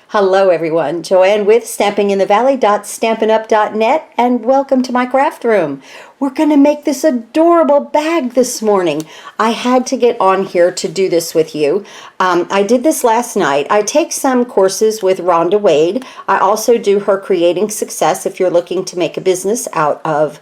Hello everyone, Joanne with stampinginthevalley.stampinup.net, and welcome to my craft room. We're going to make this adorable bag this morning. I had to get on here to do this with you. I did this last night. I take some courses with Rhonda Wade. I also do her Creating Success if you're looking to make a business out of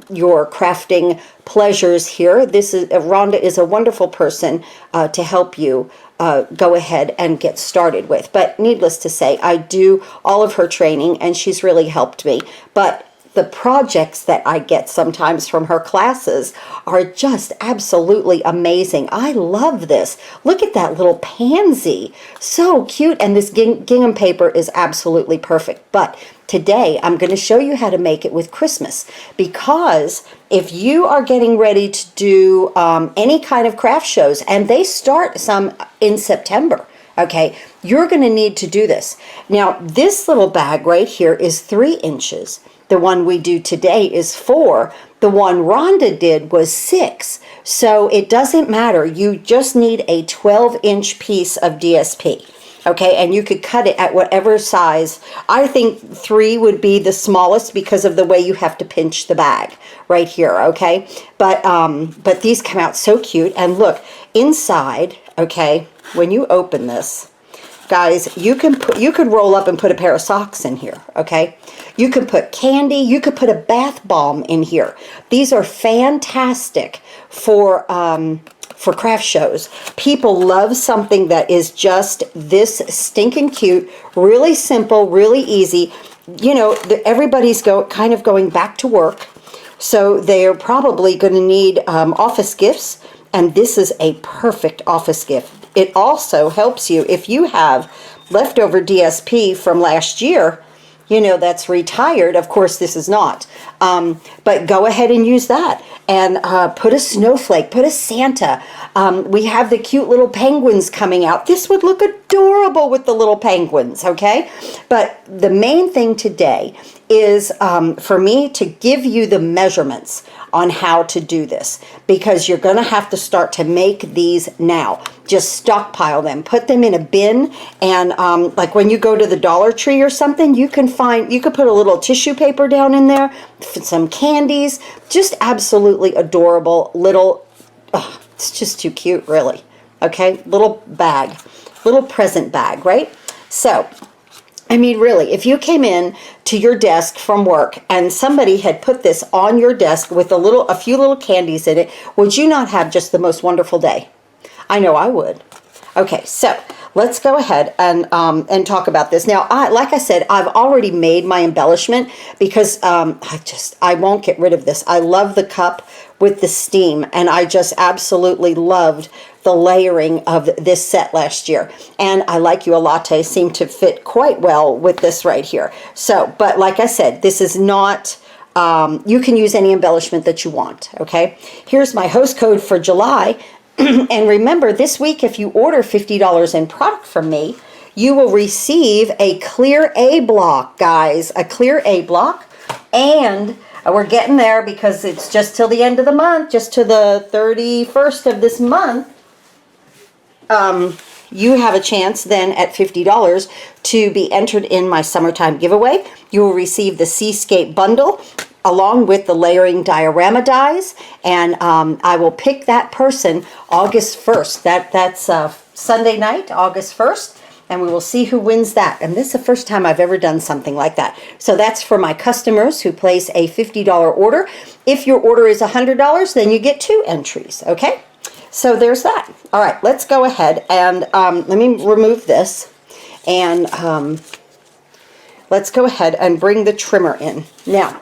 your crafting pleasures here. Rhonda is a wonderful person to help you go ahead and get started with. But needless to say, I do all of her training and she's really helped me. But the projects that I get sometimes from her classes are just absolutely amazing. I love this. Look at that little pansy. So cute. And this gingham paper is absolutely perfect. But today I'm going to show you how to make it with Christmas, because if you are getting ready to do any kind of craft shows, and they start some in September, okay, you're going to need to do this. Now, this little bag right here is 3 inches. The one we do today is 4. The one Rhonda did was 6. So it doesn't matter. You just need a 12-inch piece of DSP. Okay, and you could cut it at whatever size. I think 3 would be the smallest because of the way you have to pinch the bag right here, okay? But these come out so cute. And look, inside, okay, when you open this, guys, you could roll up and put a pair of socks in here, okay? You could put candy, you could put a bath bomb in here. These are fantastic for craft shows. People love something that is just this stinking cute, really simple, really easy. You know, everybody's kind of going back to work, so they're probably going to need office gifts, and this is a perfect office gift. It also helps you if you have leftover DSP from last year, you know, that's retired. Of course, this is not. But go ahead and use that. And put a snowflake, put a Santa. We have the cute little penguins coming out. This would look adorable with the little penguins, okay? But the main thing today is for me to give you the measurements on how to do this, because you're going to have to start to make these now. Just stockpile them, put them in a bin, and like when you go to the Dollar Tree or something, you could put a little tissue paper down in there, some candies, just absolutely adorable little, it's just too cute, really. Okay, little bag, little present bag, right? So, I mean, really, if you came in to your desk from work and somebody had put this on your desk with a few little candies in it, would you not have just the most wonderful day? I know I would. Okay, so let's go ahead and talk about this. Now, like I said, I've already made my embellishment because I won't get rid of this. I love the cup with the steam, and I just absolutely loved the layering of this set last year. And I Like You a Latte seemed to fit quite well with this right here. So, but like I said, this is not, you can use any embellishment that you want, okay? Here's my host code for July. And remember, this week, if you order $50 in product from me, you will receive a clear A block, guys, a clear A block. And we're getting there because it's just till the end of the month, just to the 31st of this month. You have a chance then at $50 to be entered in my summertime giveaway. You will receive the Seascape bundle along with the layering diorama dies, and I will pick that person August 1st. That's Sunday night, August 1st, and we will see who wins that. And this is the first time I've ever done something like that. So that's for my customers who place a $50 order. If your order is $100, then you get 2 entries, okay? So there's that. All right, let's go ahead and let me remove this, and let's go ahead and bring the trimmer in. Now,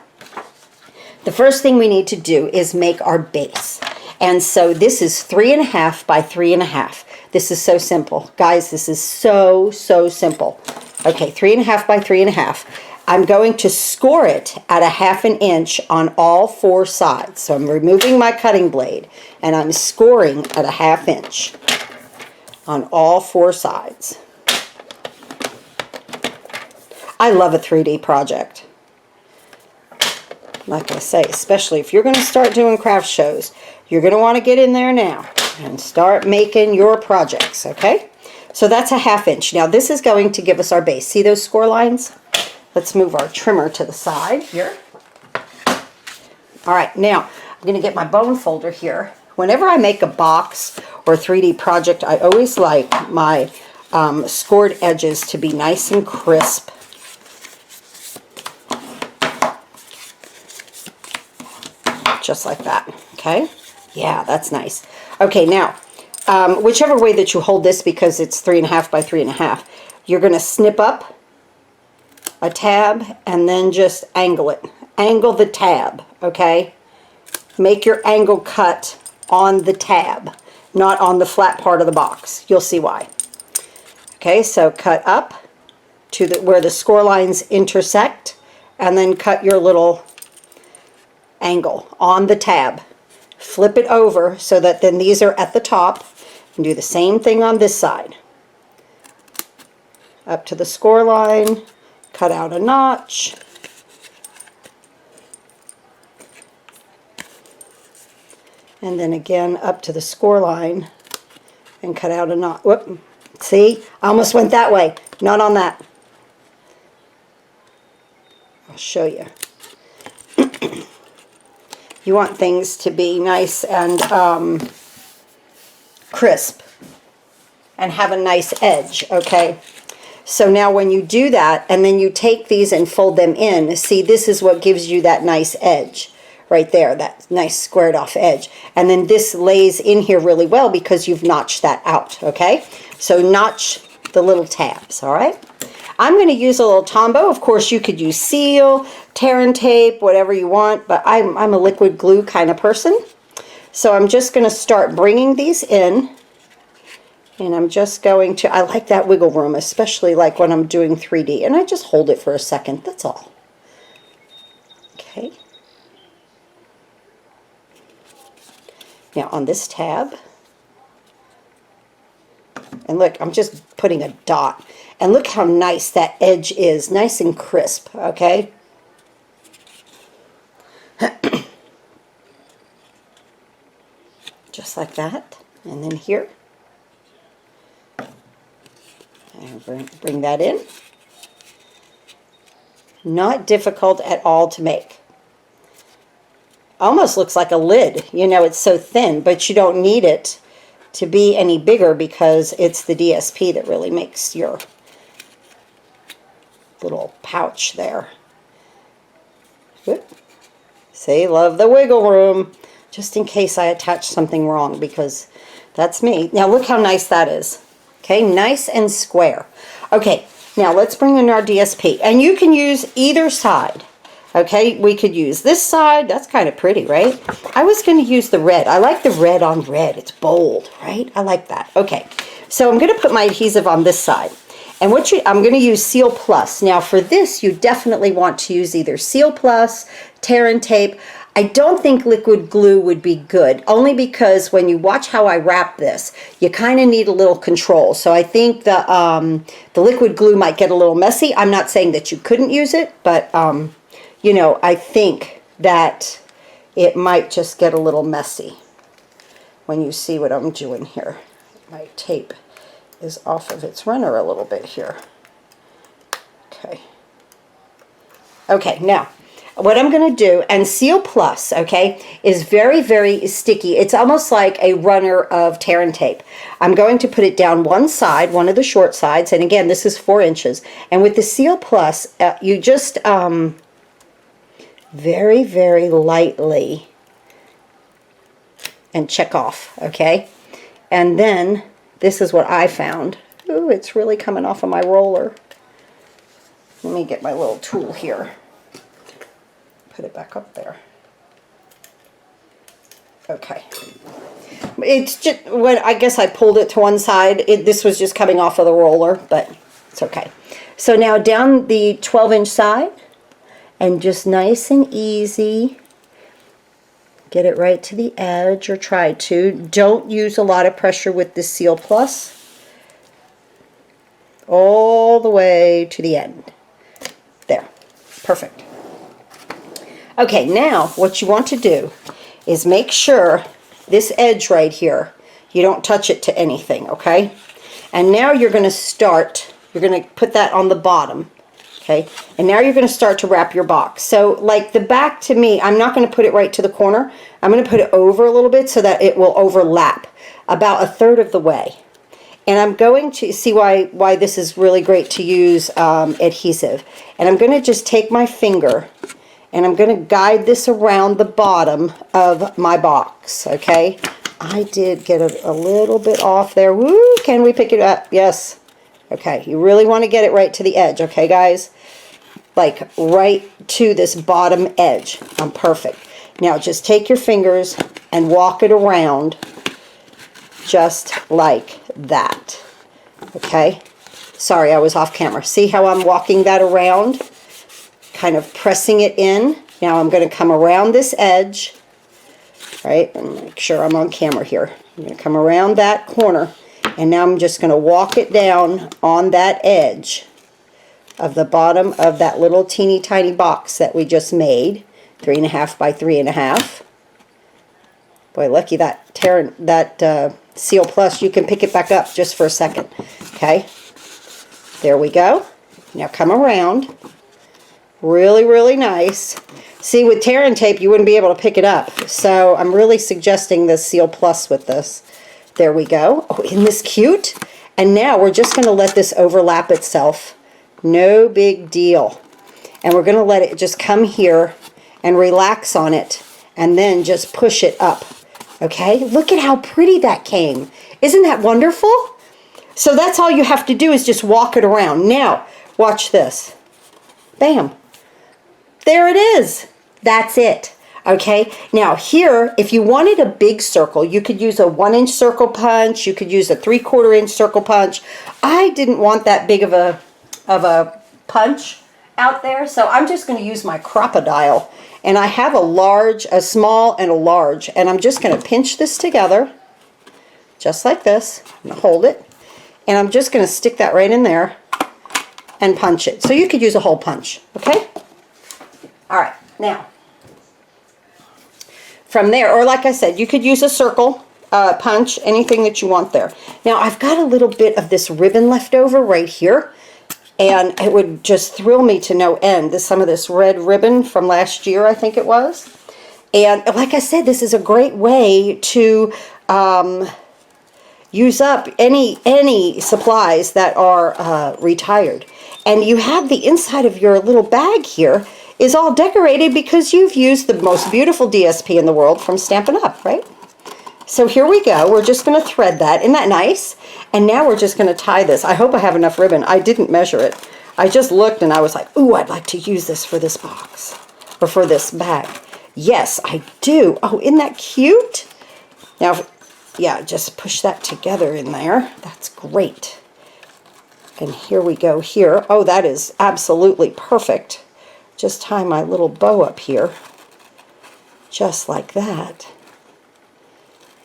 the first thing we need to do is make our base. And so this is 3.5 by 3.5. This is so simple. Guys, this is so simple. Okay, 3.5 by 3.5. I'm going to score it at 1/2 inch on all 4 sides. So I'm removing my cutting blade and I'm scoring at 1/2 inch on all 4 sides. I love a 3D project. Like I say, especially if you're going to start doing craft shows, you're going to want to get in there now and start making your projects, okay? So that's a 1/2 inch. Now this is going to give us our base. See those score lines? Let's move our trimmer to the side here. All right, now I'm going to get my bone folder here. Whenever I make a box or a 3D project, I always like my scored edges to be nice and crisp. Just like that, okay? Yeah, that's nice. Okay, now, whichever way that you hold this, because it's 3.5 by 3.5, you're going to snip up a tab and then just angle it. Angle the tab, okay? Make your angle cut on the tab, not on the flat part of the box. You'll see why. Okay, so cut up to where the score lines intersect, and then cut your little angle on the tab. Flip it over so that then these are at the top, and do the same thing on this side. Up to the score line, cut out a notch. And then again up to the score line and cut out a notch. Whoop. See? I almost went that way. Not on that. I'll show you. You want things to be nice and crisp and have a nice edge, okay? So now when you do that and then you take these and fold them in, see, this is what gives you that nice edge right there, that nice squared off edge. And then this lays in here really well because you've notched that out, okay? So notch the little tabs, all right? I'm going to use a little Tombow. Of course, you could use seal, tear and tape, whatever you want, but I'm a liquid glue kind of person. So I'm just going to start bringing these in, and I'm just going to, I like that wiggle room, especially like when I'm doing 3D, and I just hold it for a second, that's all. Okay. Now on this tab, and look, I'm just putting a dot. And look how nice that edge is. Nice and crisp, okay? Just like that. And then here. And bring that in. Not difficult at all to make. Almost looks like a lid. You know, it's so thin, but you don't need it to be any bigger because it's the DSP that really makes your little pouch there. Whoop. See, love the wiggle room. Just in case I attach something wrong, because that's me. Now look how nice that is. Okay, nice and square. Okay, now let's bring in our DSP. And you can use either side. Okay, we could use this side. That's kind of pretty, right? I was going to use the red. I like the red on red. It's bold, right? I like that. Okay, so I'm going to put my adhesive on this side. And I'm going to use Seal Plus. Now for this, you definitely want to use either Seal Plus, tear and tape. I don't think liquid glue would be good, only because when you watch how I wrap this, you kind of need a little control. So I think the liquid glue might get a little messy. I'm not saying that you couldn't use it, but you know, I think that it might just get a little messy when you see what I'm doing here. My tape is off of its runner a little bit here. Okay. Okay, now what I'm going to do, and Seal Plus, okay, is very, very sticky. It's almost like a runner of tear and tape. I'm going to put it down one side, one of the short sides, and again, this is 4 inches. And with the Seal Plus, you just very, very lightly and check off, okay? And then this is what I found. Ooh, it's really coming off of my roller. Let me get my little tool here. Put it back up there. Okay. It's just, when I guess I pulled it to one side, this was just coming off of the roller, but it's okay. So now down the 12-inch side, and just nice and easy, get it right to the edge, or try to. Don't use a lot of pressure with the Seal Plus. All the way to the end. There. Perfect. Okay, now what you want to do is make sure this edge right here, you don't touch it to anything, okay? And now you're going to start, you're going to put that on the bottom. Okay, and now you're going to start to wrap your box. So like the back, to me, I'm not going to put it right to the corner. I'm going to put it over a little bit so that it will overlap about a third of the way. And I'm going to see why this is really great to use adhesive. And I'm going to just take my finger and I'm going to guide this around the bottom of my box. Okay, I did get a little bit off there. Woo, can we pick it up? Yes. Okay, you really want to get it right to the edge, okay, guys? Like right to this bottom edge. Perfect. Now just take your fingers and walk it around just like that. Okay? Sorry, I was off camera. See how I'm walking that around? Kind of pressing it in. Now I'm going to come around this edge, right? And make sure I'm on camera here. I'm going to come around that corner. And now I'm just going to walk it down on that edge of the bottom of that little teeny tiny box that we just made, 3.5 by 3.5. Boy, lucky that Seal Plus, you can pick it back up just for a second. Okay, there we go. Now come around. Really, really nice. See, with tear and tape, you wouldn't be able to pick it up. So I'm really suggesting the Seal Plus with this. There we go. Oh, isn't this cute? And now we're just going to let this overlap itself. No big deal. And we're going to let it just come here and relax on it and then just push it up. Okay? Look at how pretty that came. Isn't that wonderful? So that's all you have to do is just walk it around. Now, watch this. Bam. There it is. That's it. Okay, now here, if you wanted a big circle, you could use a 1-inch circle punch, you could use a 3/4 inch circle punch. I didn't want that big of a punch out there, so I'm just going to use my crocodile. And I have a large, a small, and a large, and I'm just going to pinch this together, just like this. I'm going to hold it, and I'm just going to stick that right in there and punch it. So you could use a hole punch, okay? All right, now, from there, or like I said, you could use a circle punch, anything that you want there. Now, I've got a little bit of this ribbon left over right here, and it would just thrill me to no end. Some of this red ribbon from last year, I think it was. And like I said, this is a great way to use up any supplies that are retired. And you have the inside of your little bag here is all decorated because you've used the most beautiful DSP in the world from Stampin' Up, right? So here we go. We're just going to thread that. Isn't that nice? And now we're just going to tie this. I hope I have enough ribbon. I didn't measure it. I just looked and I was like, ooh, I'd like to use this for this box or for this bag. Yes, I do. Oh, isn't that cute? Now, yeah, just push that together in there. That's great. And here we go here. Oh, that is absolutely perfect. Just tie my little bow up here, just like that.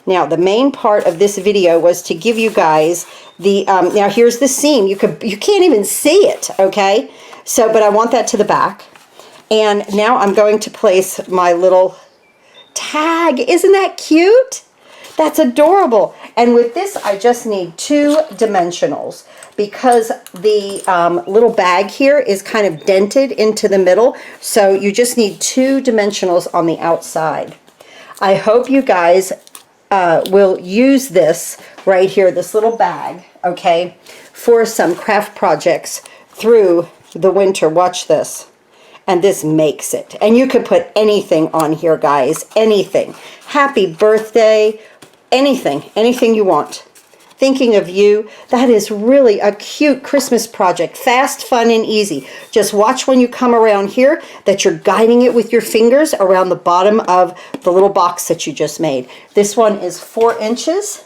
Now, the main part of this video was to give you guys the, now here's the seam. You can't even see it, okay? So, but I want that to the back. And now I'm going to place my little tag. Isn't that cute? That's adorable. And with this, I just need 2 dimensionals because the little bag here is kind of dented into the middle. So you just need 2 dimensionals on the outside. I hope you guys will use this right here, this little bag, okay, for some craft projects through the winter. Watch this. And this makes it. And you could put anything on here, guys. Anything. Happy birthday. Anything you want. Thinking of you. That is really a cute Christmas project. Fast, fun, and easy. Just watch when you come around here that you're guiding it with your fingers around the bottom of the little box that you just made. This one is 4 inches.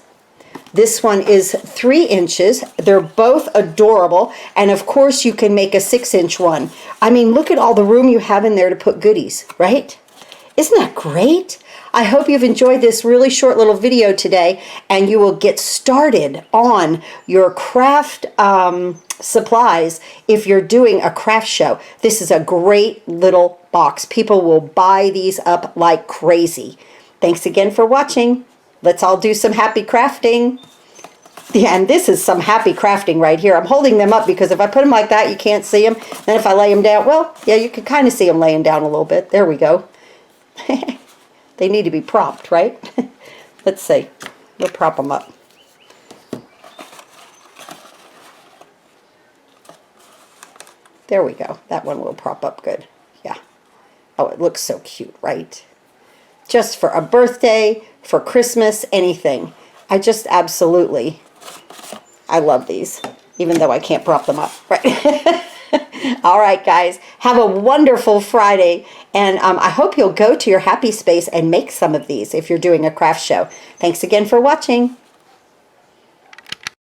This one is 3 inches. They're both adorable. And of course you can make a 6-inch one. I mean, look at all the room you have in there to put goodies, right? Isn't that great? I hope you've enjoyed this really short little video today and you will get started on your craft supplies if you're doing a craft show. This is a great little box. People will buy these up like crazy. Thanks again for watching. Let's all do some happy crafting. Yeah, and this is some happy crafting right here. I'm holding them up because if I put them like that, you can't see them. Then if I lay them down, well, yeah, you can kind of see them laying down a little bit. There we go. They need to be propped, right? Let's see. We'll prop them up. There we go. That one will prop up good. Yeah. Oh, it looks so cute, right? Just for a birthday, for Christmas, anything. I just absolutely, I love these, even though I can't prop them up, right? All right, guys, have a wonderful Friday, and I hope you'll go to your happy space and make some of these if you're doing a craft show. Thanks again for watching.